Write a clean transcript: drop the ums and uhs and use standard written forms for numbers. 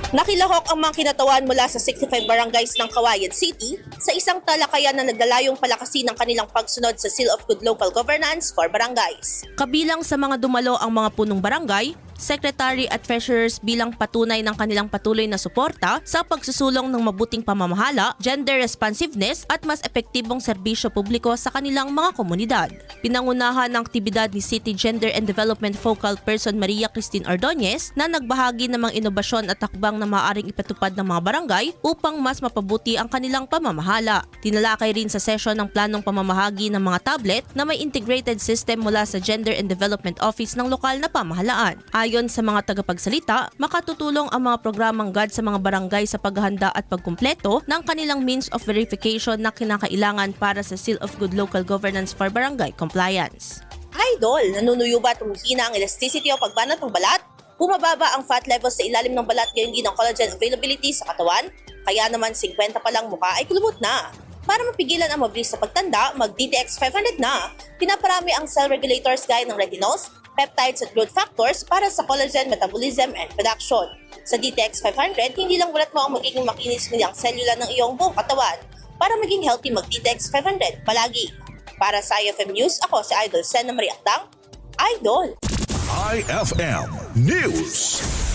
Nakilahok ang mga kinatawan mula sa 65 barangays ng Cauayan City sa isang talakayan na naglalayong palakasin ng kanilang pagsunod sa Seal of Good Local Governance for Barangays. Kabilang sa mga dumalo ang mga punong barangay, secretary at treasurers bilang patunay ng kanilang patuloy na suporta sa pagsusulong ng mabuting pamamahala, gender responsiveness at mas epektibong serbisyo publiko sa kanilang mga komunidad. Pinangunahan ng aktibidad ni City Gender and Development Focal Person Maria Cristin Ordonez na nagbahagi ng mga inobasyon at takbang na maaaring ipatupad ng mga barangay upang mas mapabuti ang kanilang pamamahala. Tinalakay rin sa sesyon ng planong pamamahagi ng mga tablet na may integrated system mula sa Gender and Development Office ng lokal na pamahalaan. Ayon sa mga tagapagsalita, makatutulong ang mga programang GAD sa mga barangay sa paghahanda at pagkumpleto ng kanilang means of verification na kinakailangan para sa Seal of Good Local Governance for Barangay Compliance. Idol, nanunuyo ba at humihina ang elasticity o pagbanat ng balat? Bumababa ang fat levels sa ilalim ng balat ngayon din ang collagen availability sa katawan? Kaya naman 50 pa lang mukha ay kulubot na. Para mapigilan ang mabilis na pagtanda, mag-DTX 500 na. Pinaparami ang cell regulators gaya ng retinols, peptides at growth factors para sa collagen metabolism and production. Sa DTX 500, hindi lang balat mo ang magiging makinis kundi ang selula ng iyong buong katawan. Para maging healthy, mag-DTX 500 palagi. Para sa IFM News, ako si Idol Sen na Maria Actang, Idol! IFM News.